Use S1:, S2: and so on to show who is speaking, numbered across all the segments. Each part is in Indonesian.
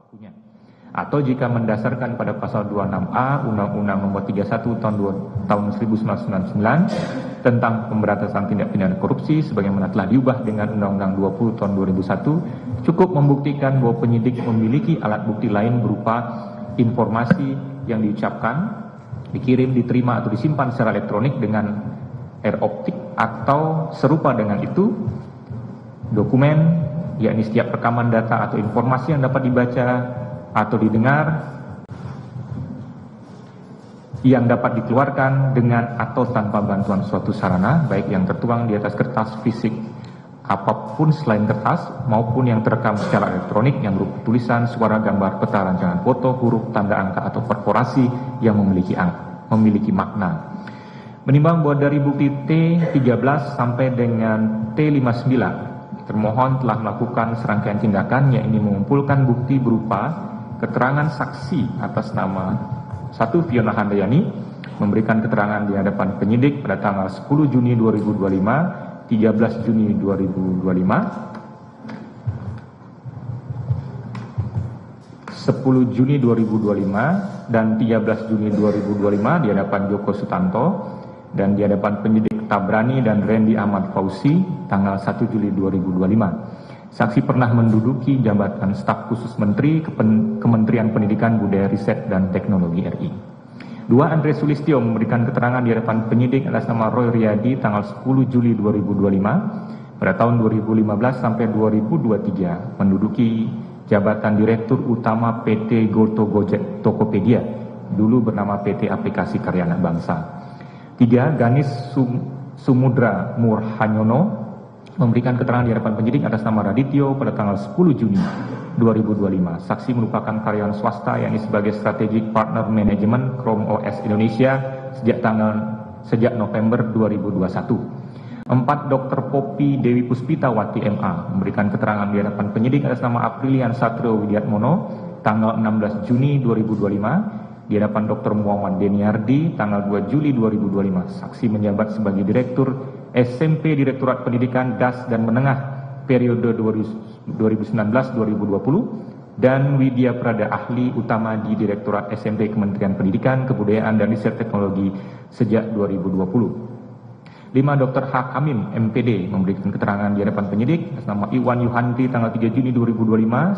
S1: waktunya. Atau jika mendasarkan pada pasal 26A Undang-Undang Nomor 31 Tahun 1999 tentang pemberantasan tindak pidana korupsi sebagaimana telah diubah dengan Undang-Undang 20 Tahun 2001, cukup membuktikan bahwa penyidik memiliki alat bukti lain berupa informasi yang diucapkan, dikirim, diterima atau disimpan secara elektronik dengan air optik atau serupa dengan itu, dokumen, yakni setiap rekaman data atau informasi yang dapat dibaca atau didengar yang dapat dikeluarkan dengan atau tanpa bantuan suatu sarana, baik yang tertuang di atas kertas fisik apapun selain kertas maupun yang terekam secara elektronik yang berupa tulisan, suara, gambar, peta, rancangan foto, huruf, tanda angka atau perforasi yang memiliki makna. Menimbang bahwa dari bukti T13 sampai dengan T59 termohon telah melakukan serangkaian tindakan, yakni mengumpulkan bukti berupa keterangan saksi atas nama 1. Fiona Handayani memberikan keterangan di hadapan penyidik pada tanggal 10 Juni 2025, 13 Juni 2025, 10 Juni 2025 dan 13 Juni 2025 di hadapan Joko Sutanto, dan di hadapan penyidik Tabrani dan Randy Ahmad Fauzi tanggal 1 Juli 2025. Saksi pernah menduduki jabatan staf khusus Menteri Kementerian Pendidikan, Budaya, Riset, dan Teknologi RI. 2. Andre Sulistyo memberikan keterangan di hadapan penyidik atas nama Roy Riyadi tanggal 10 Juli 2025 pada tahun 2015 sampai 2023 menduduki jabatan Direktur Utama PT Goto Gojek Tokopedia, dulu bernama PT Aplikasi Karya Anak Bangsa. 3. Ganis Sumudra Murhanyono memberikan keterangan di hadapan penyidik atas nama Radityo pada tanggal 10 Juni 2025. Saksi merupakan karyawan swasta yakni sebagai Strategic Partner Manajemen Chrome OS Indonesia sejak November 2021. 4. Dr. Poppy Dewi Puspita Wati MA memberikan keterangan di hadapan penyidik atas nama Aprilian Satrio Widiatmono tanggal 16 Juni 2025 di hadapan Dr. Muhammad Deniardi tanggal 2 Juli 2025. Saksi menjabat sebagai Direktur SMP Direktorat Pendidikan Das dan Menengah periode 2019-2020 dan Widya Prada Ahli Utama di Direktorat SMP Kementerian Pendidikan, Kebudayaan dan Riset Teknologi sejak 2020. 5. Dr. H. Kamim MPD memberikan keterangan di hadapan penyidik atas nama Iwan Yuhanti tanggal 3 Juni 2025,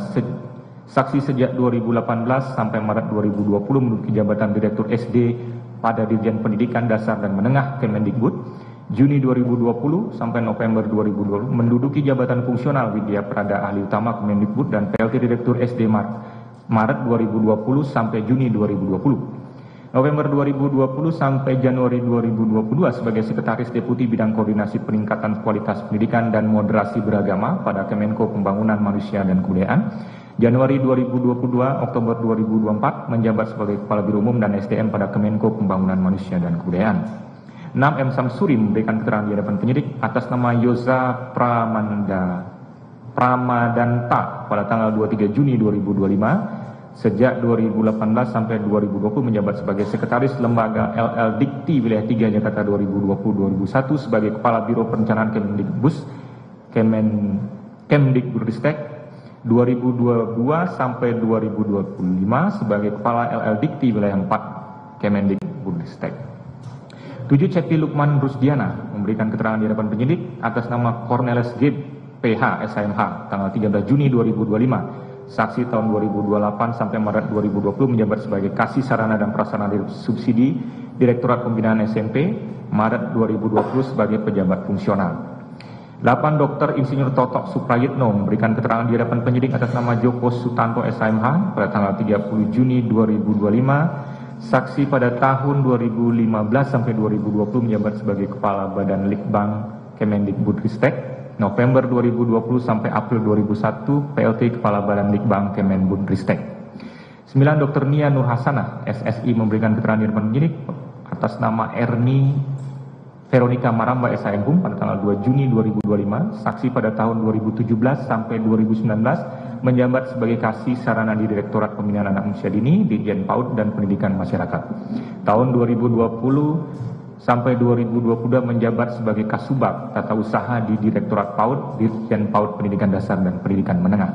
S1: saksi sejak 2018 sampai Maret 2020 menduduki jabatan Direktur SD pada Dirjen Pendidikan Dasar dan Menengah Kemendikbud. Juni 2020 sampai November 2020 menduduki jabatan fungsional Widya Prada Ahli Utama Kemendikbud dan PLT Direktur SD Maret 2020 sampai Juni 2020. November 2020 sampai Januari 2022 sebagai Sekretaris Deputi Bidang Koordinasi Peningkatan Kualitas Pendidikan dan Moderasi Beragama pada Kemenko Pembangunan Manusia dan Kebudayaan. Januari 2022, Oktober 2024 menjabat sebagai Kepala Biro Umum dan SDM pada Kemenko Pembangunan Manusia dan Kebudayaan. 6. M. Samsuri memberikan keterangan di hadapan penyidik atas nama Yoza Pramadanta pada tanggal 23 Juni 2025. Sejak 2018 sampai 2020 menjabat sebagai Sekretaris Lembaga LL Dikti Wilayah 3 Jakarta 2020-2021 sebagai Kepala Biro Perencanaan Kemdikbudristek 2022 sampai 2025 sebagai Kepala LL Dikti Wilayah 4 Kemendikbudristek. 7. Cepi Lukman Rusdiana memberikan keterangan di hadapan penyidik atas nama Cornelis G. PH SHMH tanggal 13 Juni 2025, saksi tahun 2028 sampai Maret 2020 menjabat sebagai Kasih Sarana dan Prasarana Subsidi Direktorat Pembinaan SMP, Maret 2020 sebagai pejabat fungsional. 8. Dr. Insinyur Totok Suprayitno memberikan keterangan di hadapan penyidik atas nama Joko Sutanto SHMH pada tanggal 30 Juni 2025, saksi pada tahun 2015 sampai 2020 menjabat sebagai Kepala Badan Litbang Kemendikbudristek, November 2020 sampai April 2001 PLT Kepala Badan Litbang Kemendikbudristek. 9. Dr. Nia Nurhasanah SSI memberikan keterangan di hadapan penyidik atas nama Erni Veronica Maramba SHMHUM pada tanggal 2 Juni 2025, saksi pada tahun 2017 sampai 2019 menjabat sebagai Kasih Sarana di Direktorat Pembinaan Anak Usia Dini, Dirjen PAUD dan Pendidikan Masyarakat. Tahun 2020 sampai 2022 menjabat sebagai Kasubag Tata Usaha di Direktorat PAUD, Dirjen PAUD Pendidikan Dasar dan Pendidikan Menengah.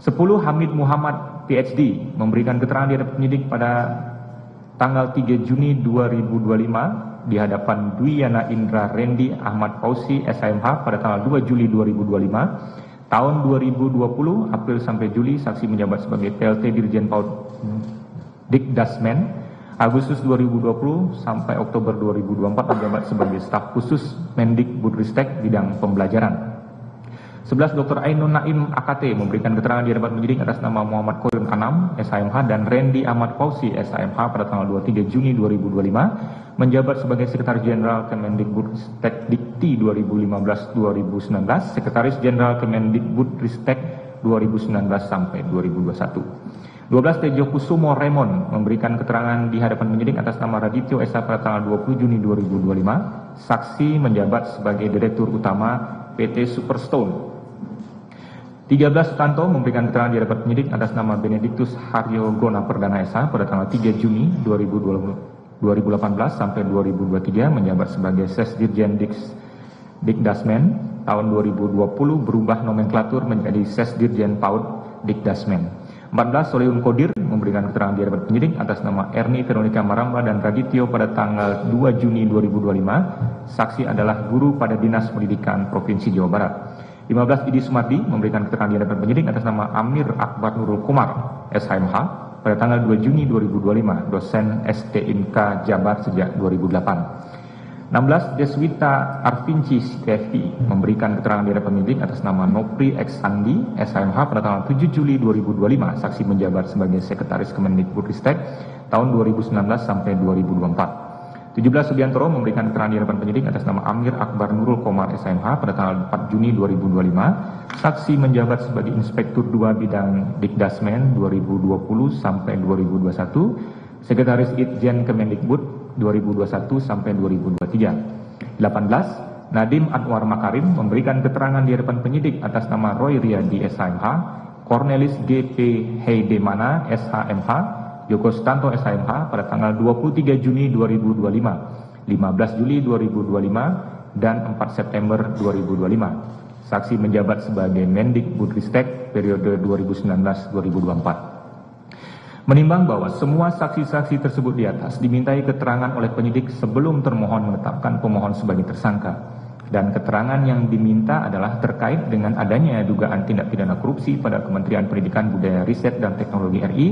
S1: 10. Hamid Muhammad PhD, memberikan keterangan di hadapan penyidik pada tanggal 3 Juni 2025 di hadapan Dwi Yana Indra Rendi Ahmad Fauzi SHMH pada tanggal 2 Juli 2025. Tahun 2020, April sampai Juli, saksi menjabat sebagai PLT Dirjen PAUD Dikdasmen. Agustus 2020 sampai Oktober 2024 menjabat sebagai staf khusus Mendikbudristek bidang pembelajaran. 11. Dr. Ainun Naim AKT memberikan keterangan di hadapan penyidik atas nama Muhammad Koyun Anam SHMH dan Rendi Ahmad Fauzi SHMH pada tanggal 23 Juni 2025 menjabat sebagai Sekretaris Jenderal Kemendikbudristek Dikti 2015-2019, Sekretaris Jenderal Kemendikbudristek 2019 sampai 2021. 12. Tejo Kusumo Raymond memberikan keterangan di hadapan penyidik atas nama Radityo Esa pada tanggal 20 Juni 2025, saksi menjabat sebagai Direktur Utama PT Superstone. 13. Sutanto memberikan keterangan di hadapan penyidik atas nama Benediktus Haryo Gona Perdana Esa pada tanggal 3 Juni 2018 sampai 2023 menjabat sebagai Sesdirjen Dikdasmen tahun 2020 berubah nomenklatur menjadi Sesdirjen PAUD Dikdasmen. 14. Soleun Kodir memberikan keterangan di hadapan penyidik atas nama Erni Veronica Maramba dan Radityo pada tanggal 2 Juni 2025. Saksi adalah guru pada Dinas Pendidikan Provinsi Jawa Barat. 15. Idi Sumardi memberikan keterangan di hadapan penyidik atas nama Amir Akbar Nurul Kumar SHMH pada tanggal 2 Juni 2025, dosen STIMK Jabar sejak 2008. 16. Deswita Arvinci Sitevi memberikan keterangan di hadapan penyidik atas nama Nopri X Sandi SHMH pada tanggal 7 Juli 2025, saksi menjabat sebagai Sekretaris Kemendikbudristek tahun 2019 sampai 2024. 17. Subiantoro memberikan keterangan di hadapan penyidik atas nama Amir Akbar Nurul Komar SHMH pada tanggal 4 Juni 2025, saksi menjabat sebagai Inspektur 2 Bidang Dikdasmen 2020 sampai 2021, Sekretaris Itjen Kemendikbud 2021 sampai 2023. 18. Nadim Anwar Makarim memberikan keterangan di hadapan penyidik atas nama Roy Riyadi SHMH, Cornelis GP Heidemana SHMH, Joko Sutanto SHMH pada tanggal 23 Juni 2025, 15 Juli 2025, dan 4 September 2025. Saksi menjabat sebagai Mendikbudristek periode 2019-2024. Menimbang bahwa semua saksi-saksi tersebut di atas dimintai keterangan oleh penyidik sebelum termohon menetapkan pemohon sebagai tersangka, dan keterangan yang diminta adalah terkait dengan adanya dugaan tindak pidana korupsi pada Kementerian Pendidikan Budaya Riset dan Teknologi RI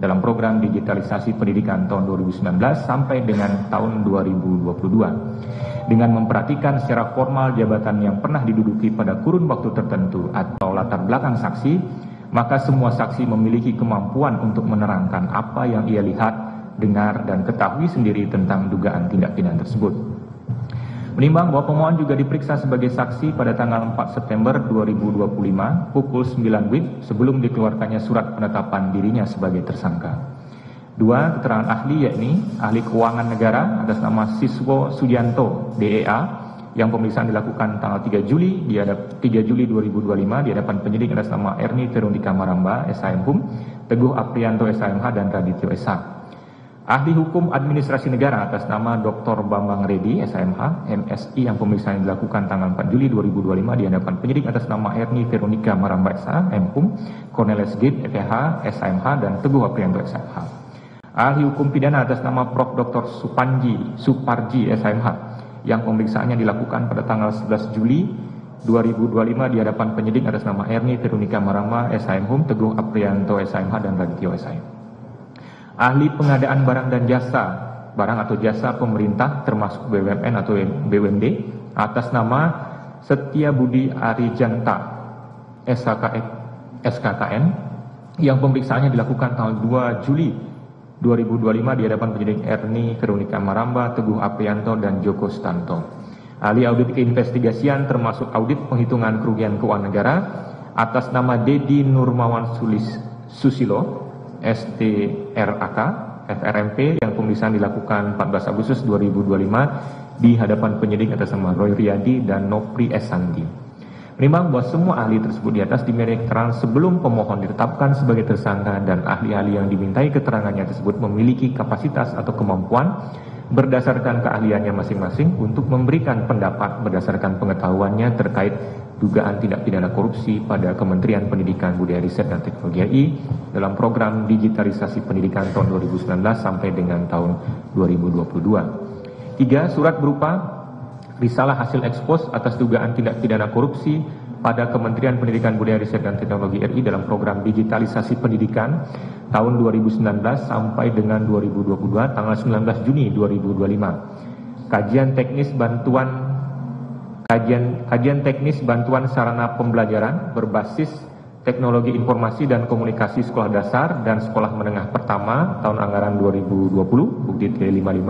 S1: dalam program digitalisasi pendidikan tahun 2019 sampai dengan tahun 2022. Dengan memperhatikan secara formal jabatan yang pernah diduduki pada kurun waktu tertentu atau latar belakang saksi, maka semua saksi memiliki kemampuan untuk menerangkan apa yang ia lihat, dengar, dan ketahui sendiri tentang dugaan tindak pidana tersebut. Menimbang bahwa pemohon juga diperiksa sebagai saksi pada tanggal 4 September 2025 pukul 9 WIB sebelum dikeluarkannya surat penetapan dirinya sebagai tersangka. 2. Keterangan ahli yakni ahli keuangan negara atas nama Siswo Sujanto DEA yang pemeriksaan dilakukan tanggal 3 Juli 2025 di hadapan penyidik atas nama Erni Veronica Maramba SHMHum, Teguh Aprianto SHMH, dan Radityo Esa. Ahli Hukum Administrasi Negara atas nama Dr. Bambang Redi SHMH MSI yang pemeriksaan dilakukan tanggal 4 Juli 2025 di hadapan penyidik atas nama Erni Veronica Maramba SHMHum, Cornelis Gate FH SHMH, dan Teguh Aprianto SHMH. Ahli Hukum Pidana atas nama Prof. Dr. Suparji SHMH yang pemeriksaannya dilakukan pada tanggal 11 Juli 2025 di hadapan penyidik atas nama Erni Veronica Maramba SHMHum, Teguh Aprianto SHMH, dan Radityo SHMH. Ahli pengadaan barang dan jasa, barang atau jasa pemerintah termasuk BUMN atau BUMD atas nama Setia Budi Arijanta SKKN yang pemeriksaannya dilakukan tanggal 2 Juli 2025 di hadapan penyidik Erni Veronica Maramba, Teguh Aprianto, dan Joko Sutanto. Ahli audit keinvestigasian termasuk audit penghitungan kerugian keuangan negara atas nama Dedi Nurmawan Susilo STRAK FRMP yang pemeriksaan dilakukan 14 Agustus 2025 di hadapan penyidik atas nama Roy Riyadi dan Nopri S. Sandi. Menimbang bahwa semua ahli tersebut di atas dimintai keterangan sebelum pemohon ditetapkan sebagai tersangka dan ahli-ahli yang dimintai keterangannya tersebut memiliki kapasitas atau kemampuan berdasarkan keahliannya masing-masing untuk memberikan pendapat berdasarkan pengetahuannya terkait dugaan tindak pidana korupsi pada Kementerian Pendidikan, Budaya, Riset dan Teknologi RI dalam program digitalisasi pendidikan tahun 2019 sampai dengan tahun 2022. 3. Surat berupa risalah hasil ekspos atas dugaan tindak pidana korupsi pada Kementerian Pendidikan, Budaya, Riset dan Teknologi RI dalam program digitalisasi pendidikan tahun 2019 sampai dengan 2022 tanggal 19 Juni 2025. Kajian teknis bantuan sarana pembelajaran berbasis teknologi informasi dan komunikasi sekolah dasar dan sekolah menengah pertama tahun anggaran 2020 bukti T55.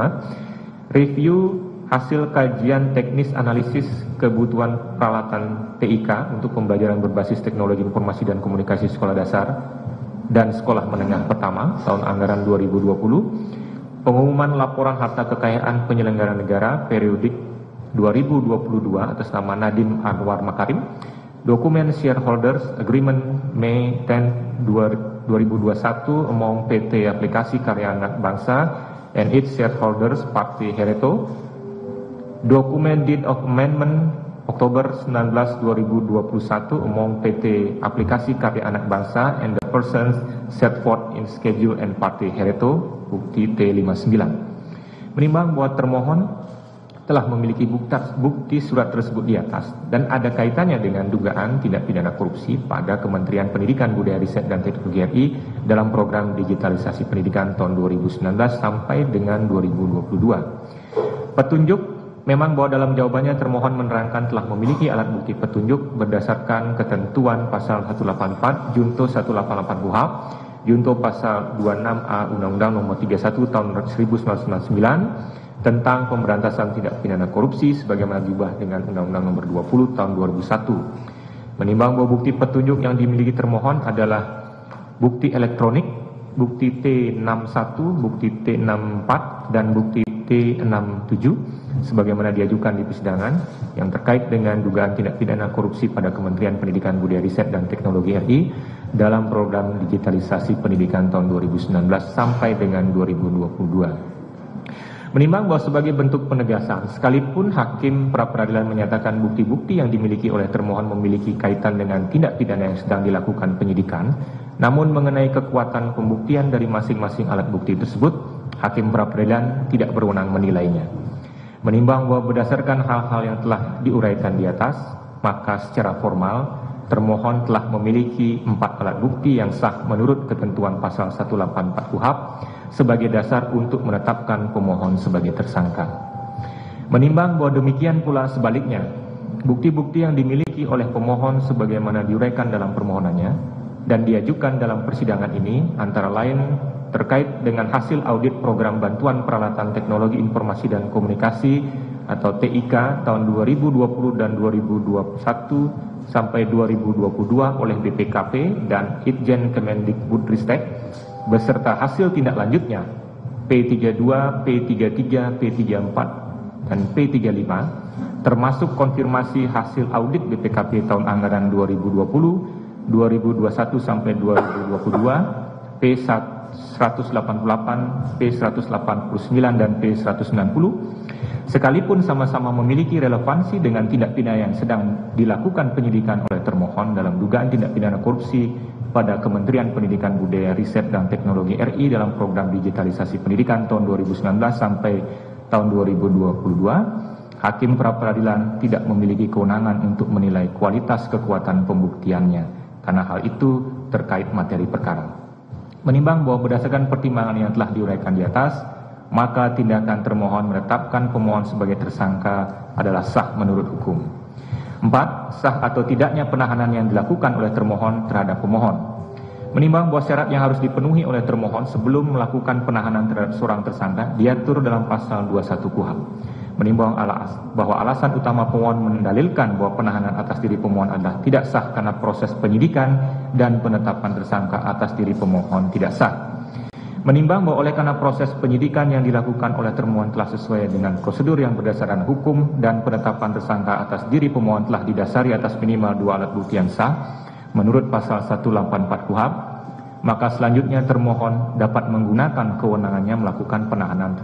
S1: Review hasil kajian teknis analisis kebutuhan peralatan TIK untuk pembelajaran berbasis teknologi informasi dan komunikasi sekolah dasar dan sekolah menengah pertama tahun anggaran 2020. Pengumuman laporan harta kekayaan penyelenggara negara periodik 2022 atas nama Nadiem Anwar Makarim. Dokumen Shareholders Agreement Mei 10, 2021 among PT Aplikasi Karya Anak Bangsa and its shareholders Parti Hereto. Dokumen Deed of Amendment Oktober 19, 2021 among PT Aplikasi Karya Anak Bangsa and the persons set forth in Schedule and Parti Hereto bukti T59. Menimbang bahwa termohon telah memiliki bukti surat tersebut di atas dan ada kaitannya dengan dugaan tindak pidana korupsi pada Kementerian Pendidikan, Budaya, Riset dan Teknologi RI dalam program digitalisasi pendidikan tahun 2019 sampai dengan 2022. Petunjuk memang bahwa dalam jawabannya termohon menerangkan telah memiliki alat bukti petunjuk berdasarkan ketentuan pasal 184 Junto 188 KUHP, Junto pasal 26A Undang-Undang Nomor 31 Tahun 1999 tentang pemberantasan tindak pidana korupsi sebagaimana diubah dengan Undang-Undang Nomor 20 Tahun 2001. Menimbang bahwa bukti petunjuk yang dimiliki termohon adalah bukti elektronik, bukti T61, bukti T64 dan bukti T67 sebagaimana diajukan di persidangan yang terkait dengan dugaan tindak pidana korupsi pada Kementerian Pendidikan, Budaya, Riset dan Teknologi RI dalam program digitalisasi pendidikan tahun 2019 sampai dengan 2022. Menimbang bahwa sebagai bentuk penegasan, sekalipun hakim pra-peradilan menyatakan bukti-bukti yang dimiliki oleh termohon memiliki kaitan dengan tindak pidana yang sedang dilakukan penyidikan, namun mengenai kekuatan pembuktian dari masing-masing alat bukti tersebut, hakim pra-peradilan tidak berwenang menilainya. Menimbang bahwa berdasarkan hal-hal yang telah diuraikan di atas, maka secara formal, termohon telah memiliki 4 alat bukti yang sah menurut ketentuan pasal 184 KUHP sebagai dasar untuk menetapkan pemohon sebagai tersangka. Menimbang bahwa demikian pula sebaliknya, bukti-bukti yang dimiliki oleh pemohon sebagaimana diuraikan dalam permohonannya dan diajukan dalam persidangan ini antara lain terkait dengan hasil audit program bantuan peralatan teknologi informasi dan komunikasi atau TIK tahun 2020 dan 2021 sampai 2022 oleh BPKP dan Itjen Kemendikbudristek beserta hasil tindak lanjutnya P32, P33, P34 dan P35 termasuk konfirmasi hasil audit BPKP tahun anggaran 2020, 2021 sampai 2022 P188, P189 dan P190 sekalipun sama-sama memiliki relevansi dengan tindak pidana yang sedang dilakukan penyidikan oleh termohon dalam dugaan tindak pidana korupsi pada Kementerian Pendidikan, Budaya, Riset dan Teknologi RI dalam program digitalisasi pendidikan tahun 2019 sampai tahun 2022, hakim pra-peradilan tidak memiliki kewenangan untuk menilai kualitas kekuatan pembuktiannya karena hal itu terkait materi perkara. Menimbang bahwa berdasarkan pertimbangan yang telah diuraikan di atas, maka tindakan termohon menetapkan pemohon sebagai tersangka adalah sah menurut hukum. 4. Sah atau tidaknya penahanan yang dilakukan oleh termohon terhadap pemohon. Menimbang bahwa syarat yang harus dipenuhi oleh termohon sebelum melakukan penahanan terhadap seorang tersangka diatur dalam pasal 21 KUHP. Menimbang bahwa alasan utama pemohon mendalilkan bahwa penahanan atas diri pemohon adalah tidak sah karena proses penyidikan dan penetapan tersangka atas diri pemohon tidak sah. Menimbang bahwa oleh karena proses penyidikan yang dilakukan oleh termohon telah sesuai dengan prosedur yang berdasarkan hukum dan penetapan tersangka atas diri pemohon telah didasari atas minimal 2 alat bukti yang sah menurut pasal 184 KUHP, maka selanjutnya termohon dapat menggunakan kewenangannya melakukan penahanan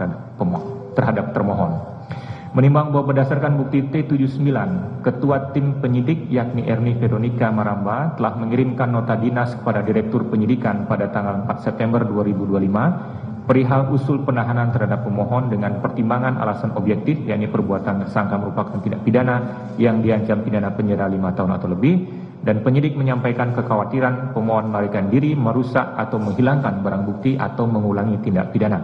S1: terhadap termohon. Menimbang bahwa berdasarkan bukti T79, Ketua Tim Penyidik yakni Erni Veronica Maramba telah mengirimkan nota dinas kepada Direktur Penyidikan pada tanggal 4 September 2025 perihal usul penahanan terhadap pemohon dengan pertimbangan alasan objektif yakni perbuatan tersangka merupakan tindak pidana yang diancam pidana penjara 5 tahun atau lebih, dan penyidik menyampaikan kekhawatiran pemohon melarikan diri, merusak atau menghilangkan barang bukti atau mengulangi tindak pidana.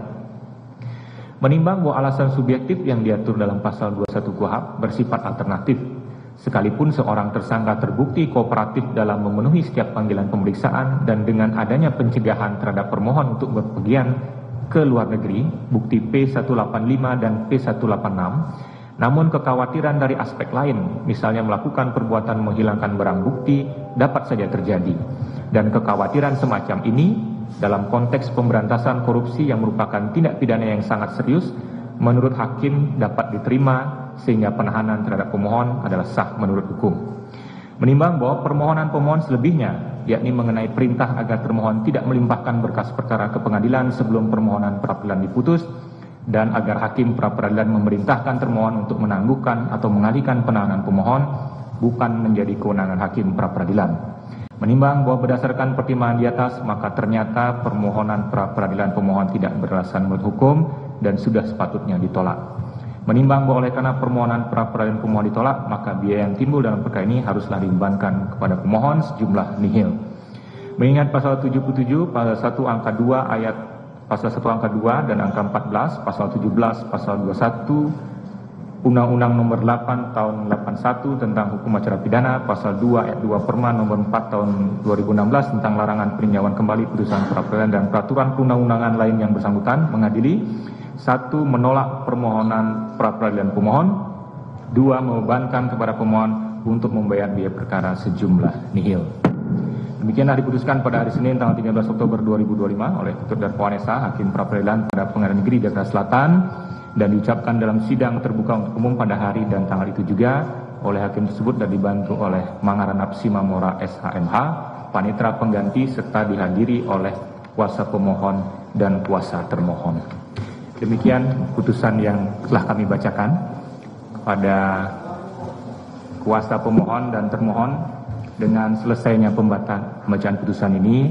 S1: Menimbang bahwa alasan subjektif yang diatur dalam pasal 21 KUHP bersifat alternatif, sekalipun seorang tersangka terbukti kooperatif dalam memenuhi setiap panggilan pemeriksaan dan dengan adanya pencegahan terhadap permohon untuk berpergian ke luar negeri, bukti P185 dan P186, namun kekhawatiran dari aspek lain, misalnya melakukan perbuatan menghilangkan barang bukti, dapat saja terjadi. Dan kekhawatiran semacam ini dalam konteks pemberantasan korupsi yang merupakan tindak pidana yang sangat serius, menurut hakim dapat diterima sehingga penahanan terhadap pemohon adalah sah menurut hukum. Menimbang bahwa permohonan pemohon selebihnya, yakni mengenai perintah agar termohon tidak melimpahkan berkas perkara ke pengadilan sebelum permohonan pra-peradilan diputus, dan agar hakim pra-peradilan memerintahkan termohon untuk menangguhkan atau mengalihkan penahanan pemohon, bukan menjadi kewenangan hakim pra-peradilan. Menimbang bahwa berdasarkan pertimbangan di atas, maka ternyata permohonan pra-peradilan pemohon tidak beralasan menurut hukum dan sudah sepatutnya ditolak. Menimbang bahwa oleh karena permohonan pra-peradilan pemohon ditolak, maka biaya yang timbul dalam perkara ini haruslah dibebankan kepada pemohon sejumlah nihil. Mengingat pasal 77, pasal 1 angka 2 ayat pasal 1 angka 2 dan angka 14, pasal 17, pasal 21, Undang-Undang nomor 8 tahun 81 tentang hukum acara pidana, pasal 2 ayat 2 Perma nomor 4 tahun 2016 tentang larangan peninjauan kembali putusan pra-peradilan dan peraturan perundang-undangan lain yang bersangkutan mengadili: 1. Menolak permohonan pra-peradilan pemohon. 2. Membebankan kepada pemohon untuk membayar biaya perkara sejumlah nihil. Demikianlah diputuskan pada hari Senin tanggal 13 Oktober 2025 oleh Ketua Terdakwa Esa, Hakim Pra-Peradilan pada Pengadilan Negeri Jakarta Selatan, dan diucapkan dalam sidang terbuka untuk umum pada hari dan tanggal itu juga oleh hakim tersebut dan dibantu oleh Mangaranap Simamora SHMH, panitera pengganti, serta dihadiri oleh kuasa pemohon dan kuasa termohon. Demikian putusan yang telah kami bacakan kepada kuasa pemohon dan termohon. Dengan selesainya pembacaan putusan ini,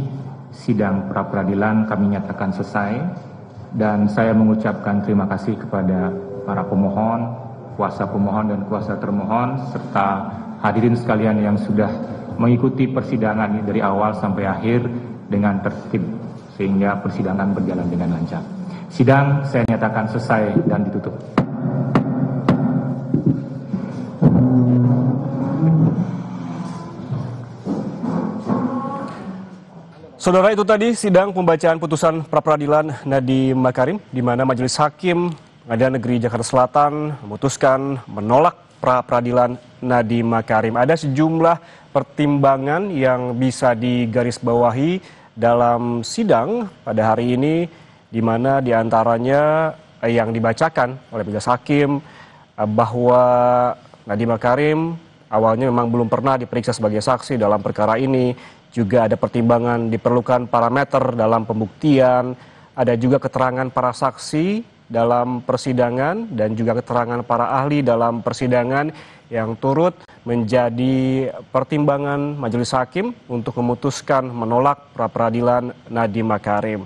S1: sidang pra-peradilan kami nyatakan selesai, dan saya mengucapkan terima kasih kepada para pemohon, kuasa pemohon dan kuasa termohon, serta hadirin sekalian yang sudah mengikuti persidangan ini dari awal sampai akhir dengan tertib, sehingga persidangan berjalan dengan lancar. Sidang saya nyatakan selesai dan ditutup.
S2: Saudara, itu tadi sidang pembacaan putusan pra-peradilan Nadiem Makarim, di mana Majelis Hakim Pengadilan Negeri Jakarta Selatan memutuskan menolak pra-peradilan Nadiem Makarim. Ada sejumlah pertimbangan yang bisa digarisbawahi dalam sidang pada hari ini, di mana diantaranya yang dibacakan oleh Majelis Hakim bahwa Nadiem Makarim awalnya memang belum pernah diperiksa sebagai saksi dalam perkara ini. Juga ada pertimbangan diperlukan parameter dalam pembuktian, ada juga keterangan para saksi dalam persidangan dan juga keterangan para ahli dalam persidangan yang turut menjadi pertimbangan Majelis Hakim untuk memutuskan menolak pra-peradilan Nadiem Makarim.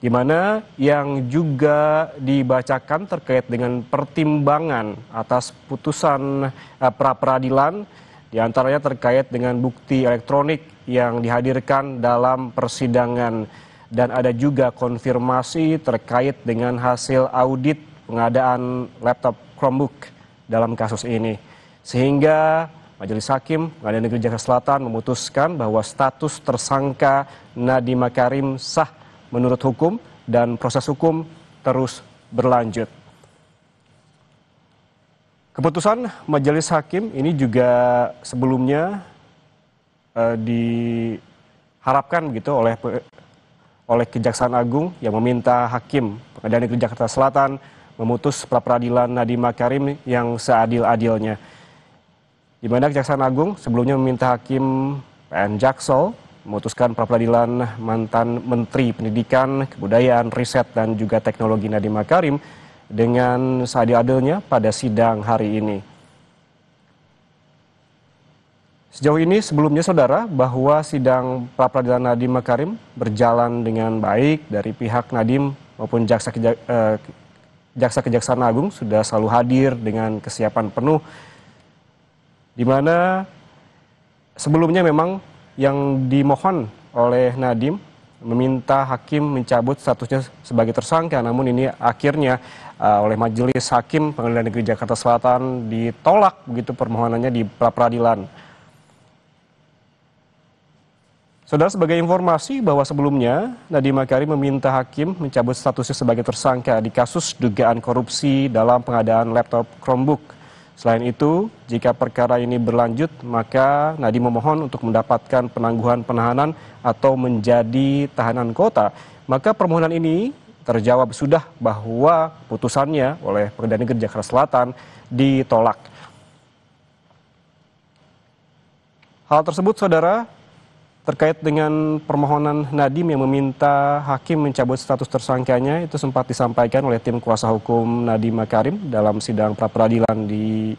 S2: Di mana yang juga dibacakan terkait dengan pertimbangan atas putusan pra-peradilan, diantaranya terkait dengan bukti elektronik yang dihadirkan dalam persidangan, dan ada juga konfirmasi terkait dengan hasil audit pengadaan laptop Chromebook dalam kasus ini. Sehingga Majelis Hakim Pengadilan Negeri Jakarta Selatan memutuskan bahwa status tersangka Nadiem Makarim sah menurut hukum dan proses hukum terus berlanjut. Keputusan Majelis Hakim ini juga sebelumnya diharapkan begitu oleh Kejaksaan Agung yang meminta Hakim Pengadilan Negeri Jakarta Selatan memutus pra-peradilan Nadiem Makarim yang seadil-adilnya. Di mana Kejaksaan Agung sebelumnya meminta Hakim PN Jaksel memutuskan pra-peradilan mantan Menteri Pendidikan, Kebudayaan, Riset, dan juga Teknologi Nadiem Makarim dengan seadil-adilnya pada sidang hari ini. Sejauh ini sebelumnya saudara bahwa sidang pra-peradilan Nadiem Makarim berjalan dengan baik dari pihak Nadiem maupun Jaksa Kejaksaan Agung sudah selalu hadir dengan kesiapan penuh, di mana sebelumnya memang yang dimohon oleh Nadiem meminta hakim mencabut statusnya sebagai tersangka, namun ini akhirnya oleh Majelis Hakim Pengadilan Negeri Jakarta Selatan ditolak begitu permohonannya di pra-peradilan. Saudara, sebagai informasi bahwa sebelumnya Nadiem Makarim meminta hakim mencabut statusnya sebagai tersangka di kasus dugaan korupsi dalam pengadaan laptop Chromebook. Selain itu, jika perkara ini berlanjut, maka Nadiem memohon untuk mendapatkan penangguhan penahanan atau menjadi tahanan kota. Maka permohonan ini terjawab sudah bahwa putusannya oleh Pengadilan Negeri Jakarta Selatan ditolak. Hal tersebut, saudara, terkait dengan permohonan Nadiem yang meminta hakim mencabut status tersangkanya itu sempat disampaikan oleh tim kuasa hukum Nadiem Makarim dalam sidang pra-peradilan di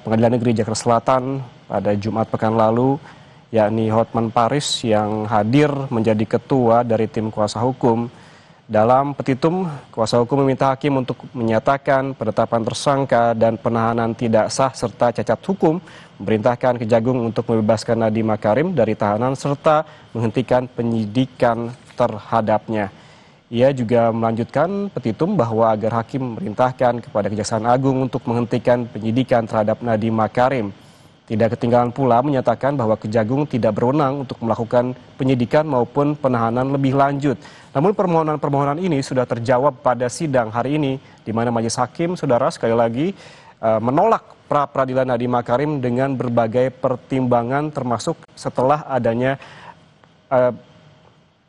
S2: Pengadilan Negeri Jakarta Selatan pada Jumat pekan lalu, yakni Hotman Paris yang hadir menjadi ketua dari tim kuasa hukum. Dalam petitum, kuasa hukum meminta hakim untuk menyatakan penetapan tersangka dan penahanan tidak sah serta cacat hukum, memerintahkan Kejagung untuk membebaskan Nadiem Makarim dari tahanan serta menghentikan penyidikan terhadapnya. Ia juga melanjutkan petitum bahwa agar hakim memerintahkan kepada Kejaksaan Agung untuk menghentikan penyidikan terhadap Nadiem Makarim. Tidak ketinggalan pula menyatakan bahwa Kejagung tidak berwenang untuk melakukan penyidikan maupun penahanan lebih lanjut. Namun permohonan-permohonan ini sudah terjawab pada sidang hari ini, di mana Majelis Hakim, saudara, sekali lagi menolak pra-peradilan Nadiem Makarim dengan berbagai pertimbangan, termasuk setelah adanya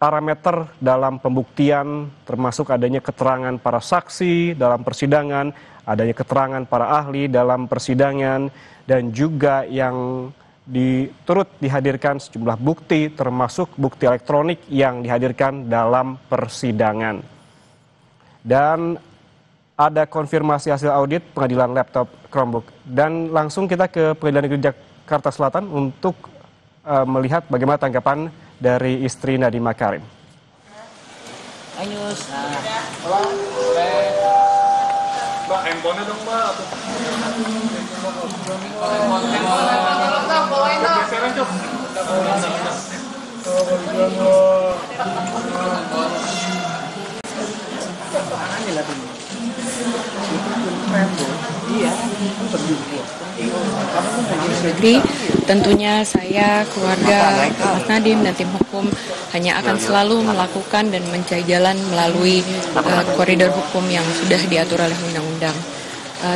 S2: parameter dalam pembuktian, termasuk adanya keterangan para saksi dalam persidangan, adanya keterangan para ahli dalam persidangan, dan juga yang turut dihadirkan sejumlah bukti, termasuk bukti elektronik yang dihadirkan dalam persidangan. Dan ada konfirmasi hasil audit pengadilan laptop Chromebook. Dan langsung kita ke Pengadilan Negeri Jakarta Selatan untuk melihat bagaimana tanggapan dari istri Nadiem Makarim.
S3: Ayus,
S4: Mbak, handphonenya dong, Mbak. Geseran, Cok.
S3: Tentunya saya, keluarga Mas Nadiem dan tim hukum hanya akan selalu melakukan dan mencari jalan melalui koridor hukum yang sudah diatur oleh undang-undang.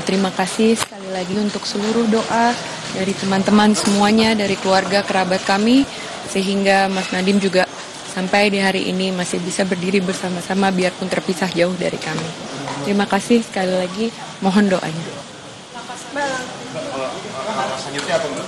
S3: Terima kasih sekali lagi untuk seluruh doa dari teman-teman semuanya, dari keluarga kerabat kami, sehingga Mas Nadiem juga sampai di hari ini masih bisa berdiri bersama-sama biarpun terpisah jauh dari kami. Terima kasih sekali lagi, mohon doanya.
S4: Selanjutnya apa, Mbak?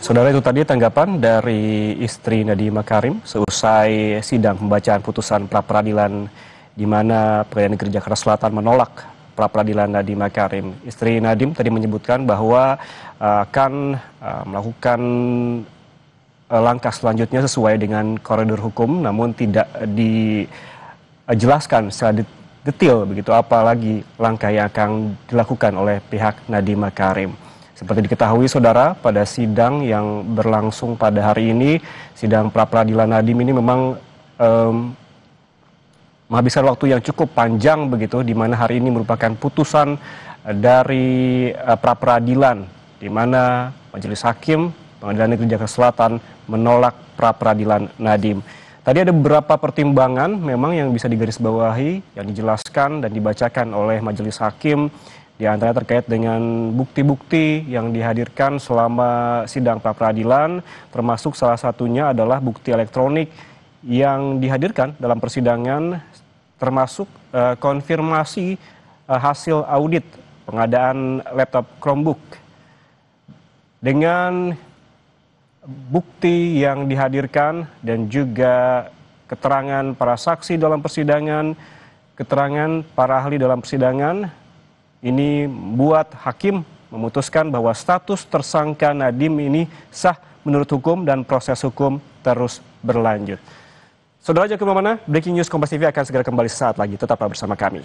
S2: Saudara, itu tadi tanggapan dari istri Nadiem Makarim seusai sidang pembacaan putusan pra-peradilan di mana Pengadilan Negeri Jakarta Selatan menolak pra-peradilan Nadiem Makarim. Istri Nadiem tadi menyebutkan bahwa akan melakukan langkah selanjutnya sesuai dengan koridor hukum, namun tidak dijelaskan secara detail begitu apalagi langkah yang akan dilakukan oleh pihak Nadiem Makarim. Seperti diketahui saudara, pada sidang yang berlangsung pada hari ini, sidang pra-peradilan Nadiem ini memang menghabiskan waktu yang cukup panjang begitu, di mana hari ini merupakan putusan dari pra-peradilan, di mana Majelis Hakim Pengadilan Negeri Jakarta Selatan menolak pra-peradilan Nadiem. Tadi ada beberapa pertimbangan memang yang bisa digarisbawahi, yang dijelaskan dan dibacakan oleh Majelis Hakim, di antaranya terkait dengan bukti-bukti yang dihadirkan selama sidang pra-peradilan, termasuk salah satunya adalah bukti elektronik yang dihadirkan dalam persidangan, termasuk konfirmasi hasil audit pengadaan laptop Chromebook. Dengan bukti yang dihadirkan dan juga keterangan para saksi dalam persidangan, keterangan para ahli dalam persidangan, ini membuat hakim memutuskan bahwa status tersangka Nadiem ini sah menurut hukum dan proses hukum terus berlanjut. Saudara, jangan kemana-mana, Breaking News Kompas TV akan segera kembali sesaat lagi. Tetaplah bersama kami.